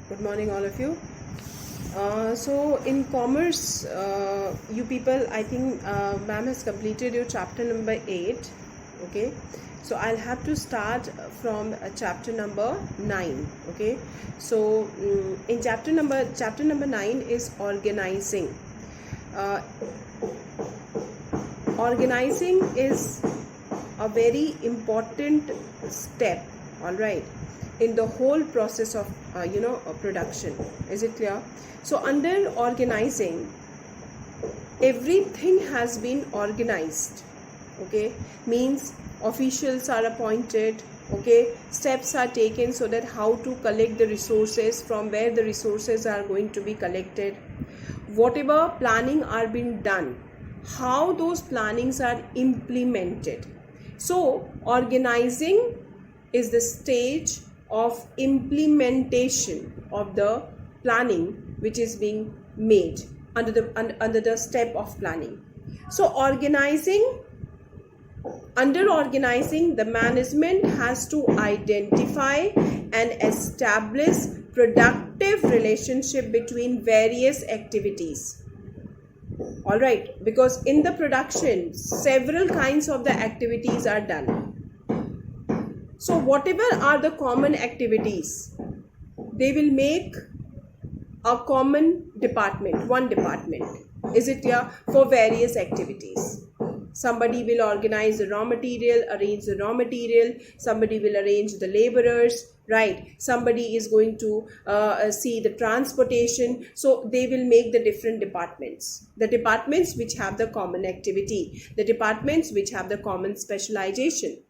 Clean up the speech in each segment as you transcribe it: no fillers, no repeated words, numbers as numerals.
Good morning, all of you. So in commerce, you people, I think ma'am has completed your chapter number 8. Okay, so I'll have to start from chapter number 9. Okay, so in chapter number 9 is organizing. Uh, Organizing is a very important step, all right, in the whole process of production. Is it clear? So under organizing, everything has been organized. Okay, means officials are appointed. Okay, steps are taken so that how to collect the resources, from where the resources are going to be collected, whatever planning are being done, how those plannings are implemented. So organizing is the stage of implementation of the planning which is being made under the step of planning. So under organizing, the management has to identify and establish productive relationship between various activities. All right, because in the production, several kinds of the activities are done. So whatever are the common activities, they will make a common department, one department. Is it clear? For various activities. Somebody will organize the raw material, arrange the raw material. Somebody will arrange the laborers, right? Somebody is going to see the transportation. So they will make the different departments. The departments which have the common activity. The departments which have the common specialization.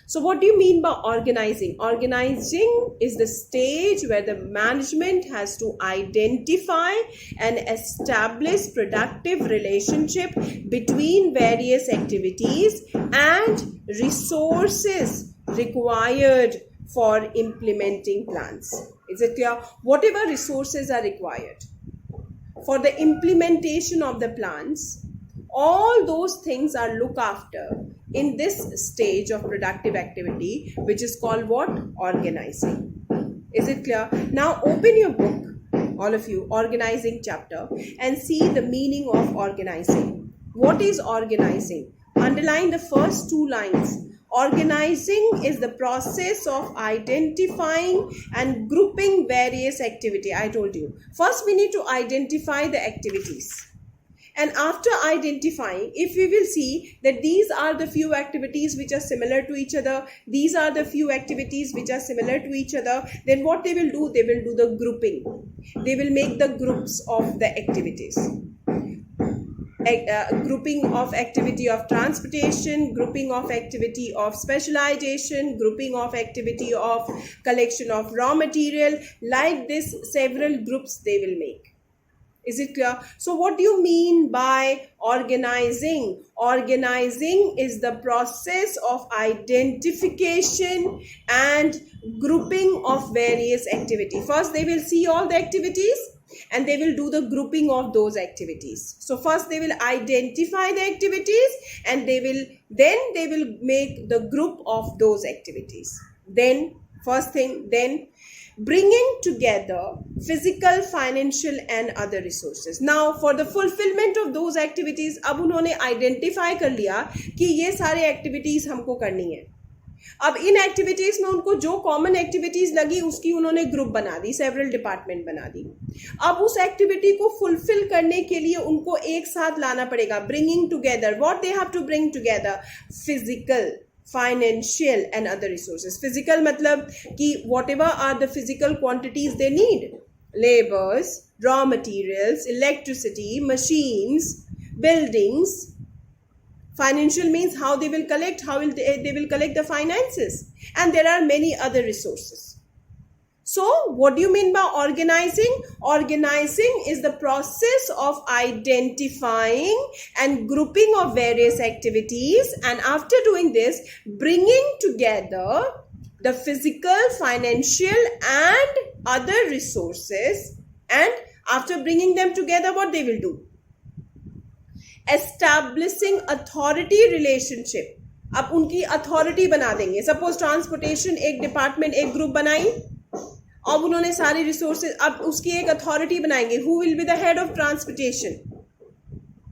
So what do you mean by organizing? Organizing is the stage where the management has to identify and establish productive relationship between various activities and resources required for implementing plans. Is it clear? Whatever resources are required for the implementation of the plans, all those things are looked after in this stage of productive activity, which is called what? Organizing. Is it clear? Now open your book, all of you, organizing chapter, and see the meaning of organizing. What is organizing? Underline the first two lines. Organizing is the process of identifying and grouping various activity. I told you. First we need to identify the activities. And after identifying, if we will see that these are the few activities which are similar to each other, these are the few activities which are similar to each other, then what they will do? They will do the grouping. They will make the groups of the activities. Grouping of activity of transportation, grouping of activity of specialization, grouping of activity of collection of raw material. Like this, several groups they will make. Is it clear? So what do you mean by organizing? Organizing is the process of identification and grouping of various activities. First, they will see all the activities and they will do the grouping of those activities. So first they will identify the activities and they will make the group of those activities. Then first thing, then bringing together physical, financial and other resources. Now for the fulfillment of those activities, अब उन्होंने identify कर लिया कि ये सारे activities हमको करनी है. अब इन एक्टिविटीज में उनको जो कॉमन एक्टिविटीज लगी उसकी उन्होंने ग्रुप बना दी, सेवरल डिपार्टमेंट बना दी. अब उस एक्टिविटी को फुलफिल करने के लिए उनको एक साथ लाना पड़ेगा. Bringing together, what they have to bring together? Physical, financial and other resources. Physical matlab ki whatever are the physical quantities they need, labors, raw materials, electricity, machines, buildings. Financial means how they will collect, they will collect the finances, and there are many other resources. So what do you mean by organizing? Organizing is the process of identifying and grouping of various activities, and after doing this, bringing together the physical, financial and other resources, and after bringing them together, what they will do? Establishing authority relationship. अब उनकी authority बना देंगे. Suppose transportation एक department, एक group बनाई, अब उन्होंने सारी रिसोर्सेज, अब उसकी एक अथॉरिटी बनाएंगे, who will be the head of transportation.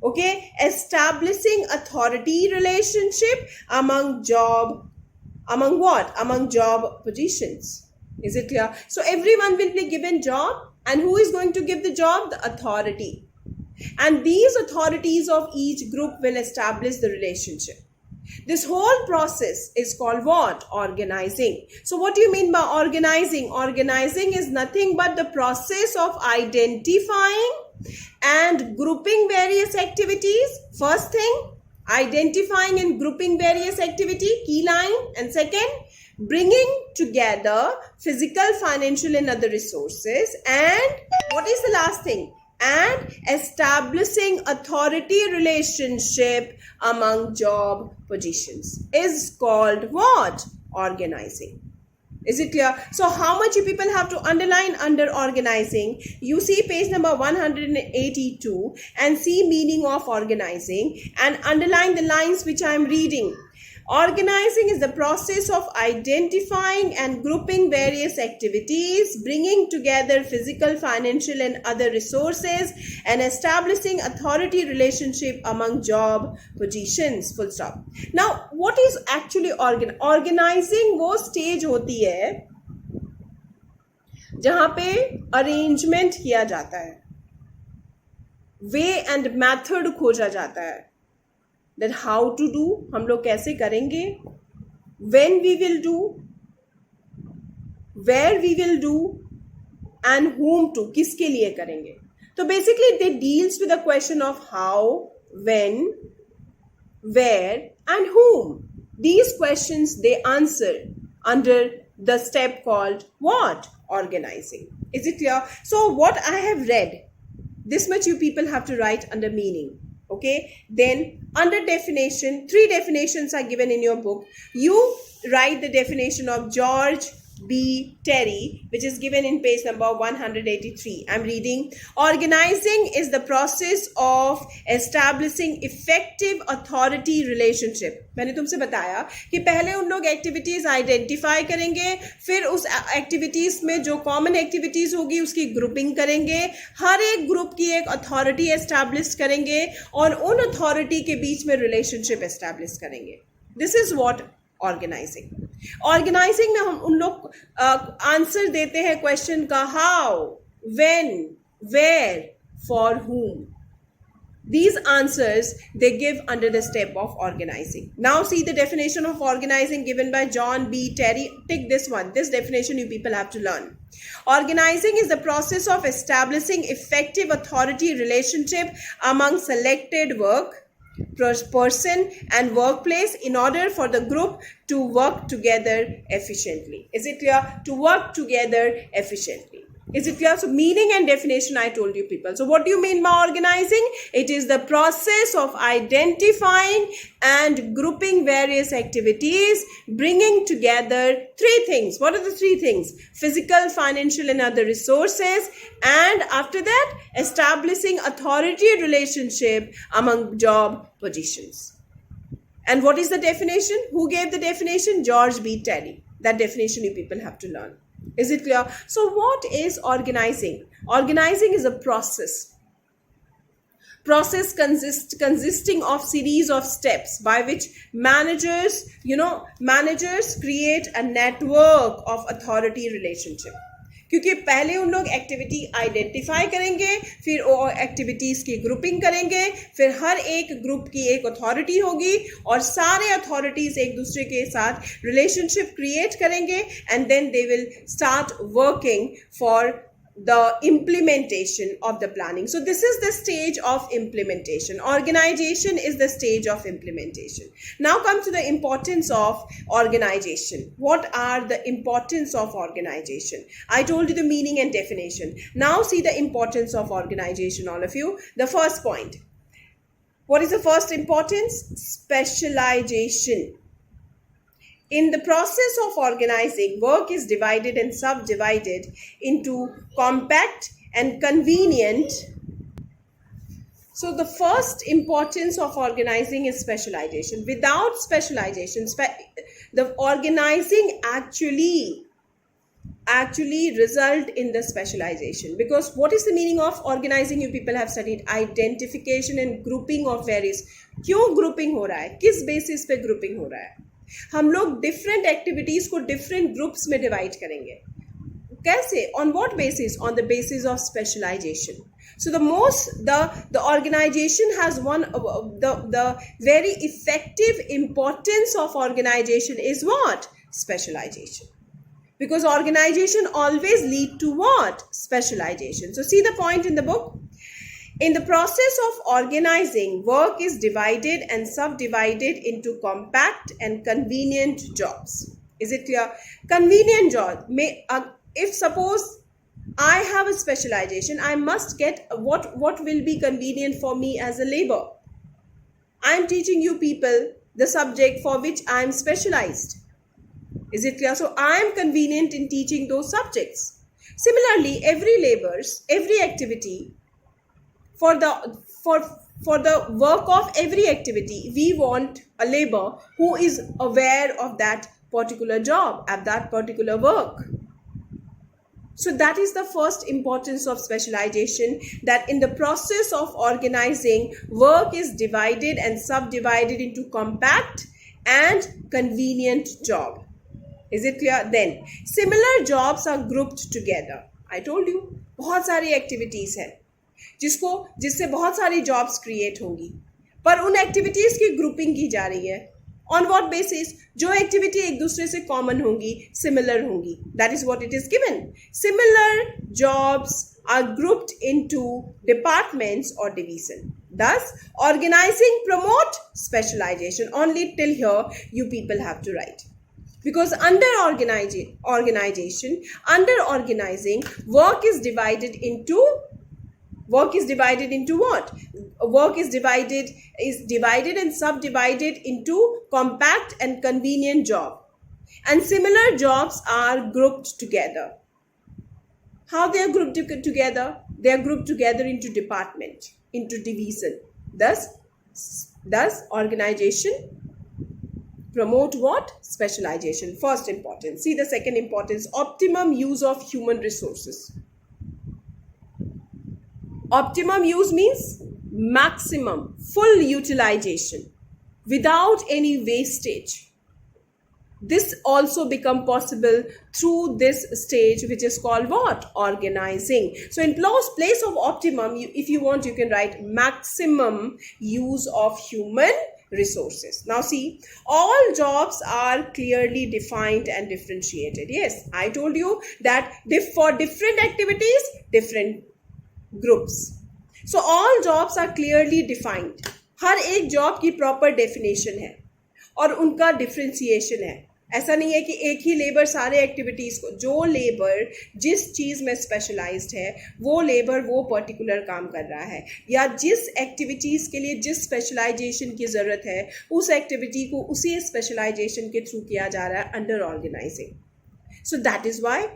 Okay, establishing authority relationship among what? Among job positions. Is it clear? So everyone will be given job, and who is going to give the job? The authority. And these authorities of each group will establish the relationship. This whole process is called what? Organizing. So what do you mean by organizing? Organizing is nothing but the process of identifying and grouping various activities. First thing, identifying and grouping various activity, key line. And second, bringing together physical, financial and other resources. And what is the last thing? And establishing authority relationship among job positions is called what? Organizing. Is it clear? So how much you people have to underline under organizing? You see page number 182 and see meaning of organizing and underline the lines which I am reading. Organizing is the process of identifying and grouping various activities, bringing together physical, financial and other resources and establishing authority relationship among job positions. Full stop. Now, what is actually organizing? वो stage होती है जहाँ पे arrangement किया जाता है, way and method खोजा जाता है, that how to do, हम लोग कैसे करेंगे, when we will do, where we will do and whom to, किसके लिए करेंगे. तो basically they deals with the question of how, when, where and whom. These questions they answer under the step called what? Organizing. Is it clear? So what I have read, this much you people have to write under meaning. Okay, then under definition, 3 definitions are given in your book. You write the definition of George B. Terry, which is given in page number 183. I'm reading. Organizing is the process of establishing effective authority relationship. मैंने तुमसे बताया कि पहले उन लोग activities identify करेंगे, फिर उस एक्टिविटीज में जो कॉमन एक्टिविटीज होगी उसकी ग्रुपिंग करेंगे, हर एक ग्रुप की एक अथॉरिटी एस्टैब्लिश करेंगे और उन अथॉरिटी के बीच में रिलेशनशिप एस्टैब्लिश करेंगे. This is what organizing. Organizing में हम उन लोग आंसर देते हैं क्वेश्चन का how, when, where, for whom. These answers they give under the step of organizing. Now see the definition of organizing given by John B. Terry. Take this one. This definition you people have to learn. Organizing is the process of establishing effective authority relationship among selected person and workplace in order for the group to work together efficiently. Is it clear? To work together efficiently. Is it clear? So meaning and definition I told you people. So what do you mean by organizing? It is the process of identifying and grouping various activities, bringing together 3 things. What are the 3 things? Physical, financial and other resources, and after that establishing authority relationship among job positions. And what is the definition? Who gave the definition? George B. Terry. That definition you people have to learn. Is it clear? So what is organizing? Organizing is a process consisting of series of steps by which managers create a network of authority relationship. क्योंकि पहले उन लोग activity identify करेंगे, फिर वो activities की grouping करेंगे, फिर हर एक ग्रुप की एक अथॉरिटी होगी और सारे अथॉरिटीज़ एक दूसरे के साथ रिलेशनशिप क्रिएट करेंगे and then they will start working for the implementation of the planning. So this is the stage of implementation. Organization is the stage of implementation. Now come to the importance of organization. What are the importance of organization? I told you the meaning and definition. Now see the importance of organization, all of you. The first point. What is the first importance? Specialization. In the process of organizing, work is divided and subdivided into compact and convenient. So the first importance of organizing is specialization. Without specialization, the organizing actually actually result in the specialization. Because what is the meaning of organizing? You people have studied identification and grouping of various. क्यों grouping हो रहा है, किस basis पे grouping हो रहा है? हम लोग different activities को different groups में divide करेंगे. कैसे? On what basis? On the basis of specialization. So the organization has the very effective importance of organization is what? Specialization. Because organization always lead to what? Specialization. So see the point in the book. In the process of organizing, work is divided and subdivided into compact and convenient jobs. Is it clear? Convenient job. If suppose I have a specialization, I must get what will be convenient for me as a labor. I am teaching you people the subject for which I am specialized. Is it clear? So I am convenient in teaching those subjects. Similarly, every activity, for the work of every activity, we want a labor who is aware of that particular job, at that particular work. So that is the first importance of specialization, that in the process of organizing, work is divided and subdivided into compact and convenient job. Is it clear? Then similar jobs are grouped together. I told you, बहुत सारी activities हैं जिससे बहुत सारी jobs create होंगी, पर उन activities की grouping की जा रही है. On what basis? जो activity एक दूसरे से common होंगी, similar होंगी. That is what it is given. Similar jobs are grouped into departments or division. Thus, organizing promote specialization. Only till here you people have to write. Because under organizing, work is divided into what? Work is divided and subdivided into compact and convenient job. And similar jobs are grouped together. How they are grouped together? They are grouped together into department, into division. Thus organization promote what? Specialization. First importance. See the second importance. Optimum use of human resources. Optimum use means maximum, full utilization without any wastage. This also become possible through this stage, which is called what? Organizing. So in place of optimum, if you want, you can write maximum use of human resources. Now see, all jobs are clearly defined and differentiated. Yes, I told you that for different activities, different groups. So all jobs are clearly defined. हर एक job की proper definition है और उनका differentiation है. ऐसा नहीं है कि एक ही लेबर सारे एक्टिविटीज को, जो लेबर जिस चीज में स्पेशलाइज्ड है वो लेबर वो पर्टिकुलर काम कर रहा है, या जिस एक्टिविटीज के लिए जिस स्पेशलाइजेशन की जरूरत है उस एक्टिविटी को उसी स्पेशलाइजेशन के थ्रू किया जा रहा है under organizing. So that is why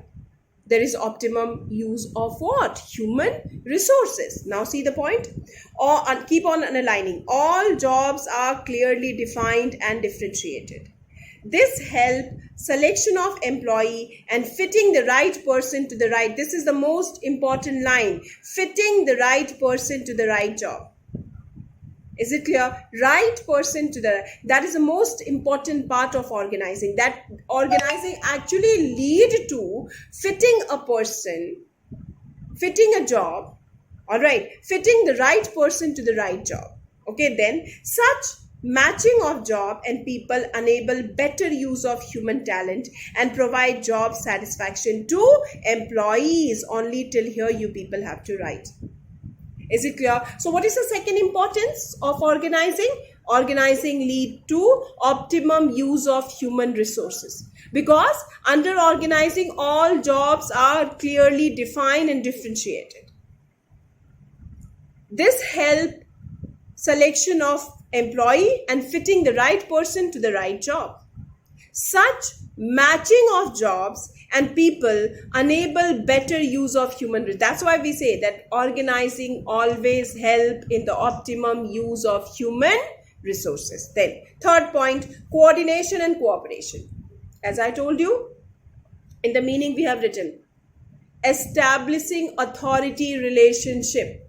there is optimum use of what? Human resources. Now see the point? Or keep on underlining. All jobs are clearly defined and differentiated. This help selection of employee and fitting the right person to the right. This is the most important line. Fitting the right person to the right job. Is it clear? Right person to the, that is the most important part of organizing. That organizing actually lead to fitting a person, fitting a job, all right, fitting the right person to the right job. Okay, then such matching of job and people enable better use of human talent and provide job satisfaction to employees. Only till here you people have to write. Is it clear? So what is the second importance of organizing? Organizing lead to optimum use of human resources. Because under organizing, all jobs are clearly defined and differentiated. This help selection of employee and fitting the right person to the right job. Such matching of jobs and people enable better use of human resources. That's why we say that organizing always help in the optimum use of human resources. Then third point, coordination and cooperation. As I told you, In the meaning we have written, establishing authority relationship.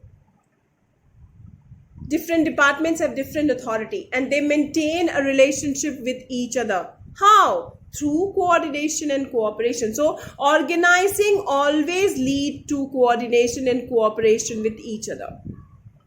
Different departments have different authority and they maintain a relationship with each other. How? Through coordination and cooperation. So organizing always lead to coordination and cooperation with each other.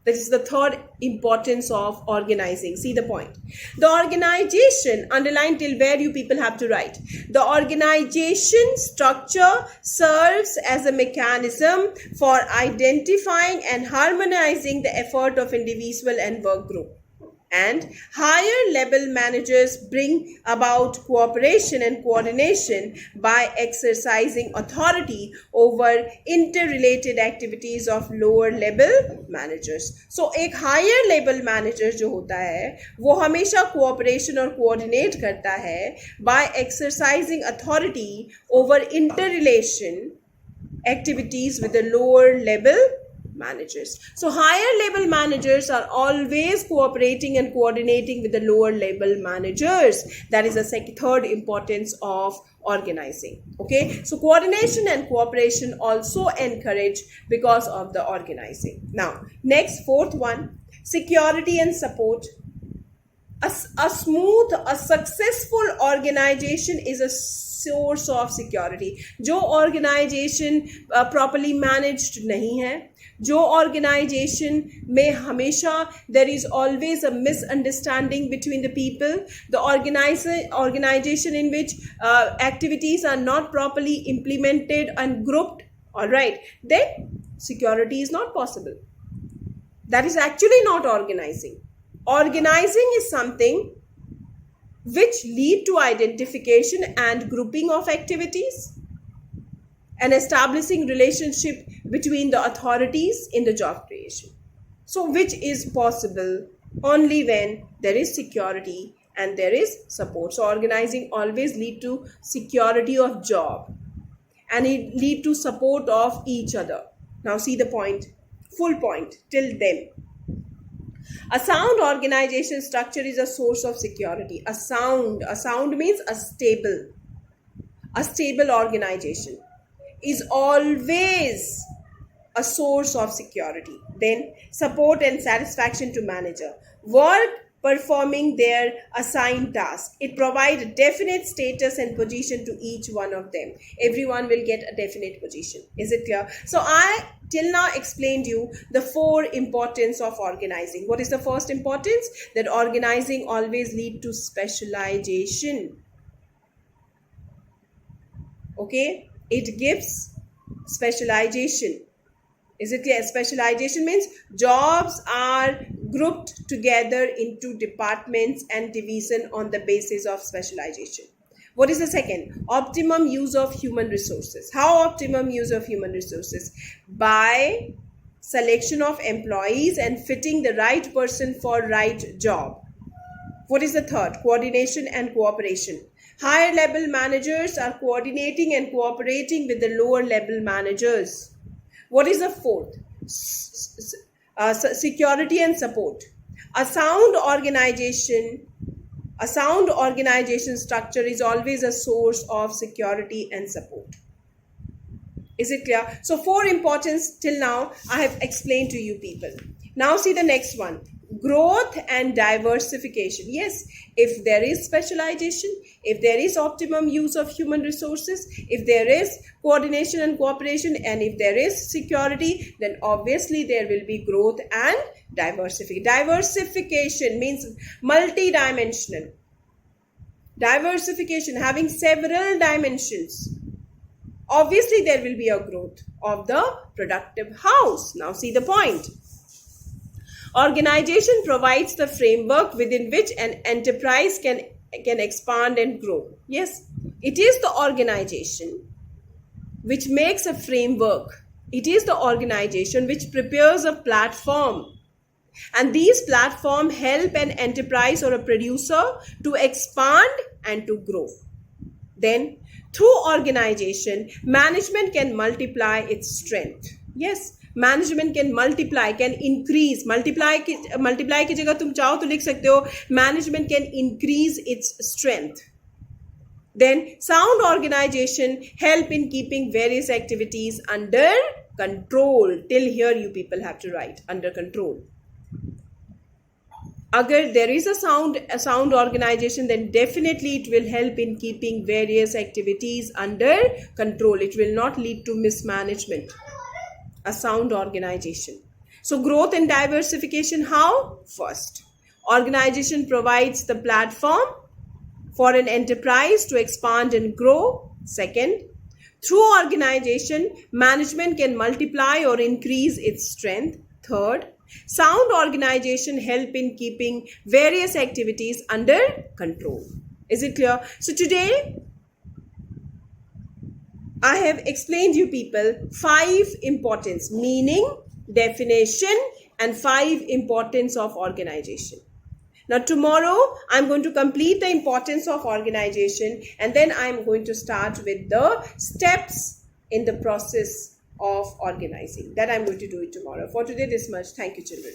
That is the third importance of organizing. See the point. The organization, underline till where you people have to write. The organization structure serves as a mechanism for identifying and harmonizing the effort of individual and work group. And higher level managers bring about cooperation and coordination by exercising authority over interrelated activities of lower level managers. So एक higher level manager जो होता है वो हमेशा cooperation और coordinate करता है by exercising authority over interrelation activities with the lower level managers. So higher level managers are always cooperating and coordinating with the lower level managers. That is the third importance of organizing. Okay, so coordination and cooperation also encourage because of the organizing. Now next, fourth one, security and support. A successful organization is a source of security. जो organization properly managed नहीं है, जो organization में हमेशा there is always a misunderstanding between the people, the organization in which activities are not properly implemented and grouped, all right, then security is not possible. That is actually not organizing. Organizing is something which lead to identification and grouping of activities and establishing relationship between the authorities in the job creation. So which is possible only when there is security and there is support. So organizing always lead to security of job and it lead to support of each other. Now see the point, full point till then. A sound organization structure is a source of security. A sound means a stable organization is always a source of security. Then support and satisfaction to manager. Work performing their assigned task. It provides a definite status and position to each one of them. Everyone will get a definite position. Is it clear? So I till now explained you the four importance of organizing. What is the first importance? That organizing always lead to specialization. Okay? It gives specialization. Is it clear? Specialization means jobs are grouped together into departments and division on the basis of specialization. What is the second? Optimum use of human resources. How optimum use of human resources? By selection of employees and fitting the right person for right job. What is the third? Coordination and cooperation. Higher level managers are coordinating and cooperating with the lower level managers. What is the fourth? Security and support. A sound organization structure is always a source of security and support. Is it clear? So four importance till now I have explained to you people. Now see the next one. Growth and diversification. Yes, if there is specialization, if there is optimum use of human resources, if there is coordination and cooperation, and if there is security, then obviously there will be growth and diversification. Diversification means multi-dimensional. Diversification, having several dimensions. Obviously there will be a growth of the productive house. Now see the point. Organization provides the framework within which an enterprise can expand and grow. Yes, it is the organization which makes a framework. It is the organization which prepares a platform. And these platforms help an enterprise or a producer to expand and to grow. Then, through organization, management can multiply its strength. Yes, management can multiply, can increase. Multiply की जगह तुम चाहो तो लिख सकते हो management can increase its strength. Then sound organization help in keeping various activities under control. Till here you people have to write under control. Agar there is a sound organization, then definitely it will help in keeping various activities under control. It will not lead to mismanagement. A sound organization. So growth and diversification, how? First, organization provides the platform for an enterprise to expand and grow. Second, through organization, management can multiply or increase its strength. Third, sound organization help in keeping various activities under control. Is it clear? So today, I have explained you people 5 importance, meaning, definition, and 5 importance of organization. Now tomorrow I'm going to complete the importance of organization, and then I'm going to start with the steps in the process of organizing. That I'm going to do it tomorrow. For today, this much. Thank you, children.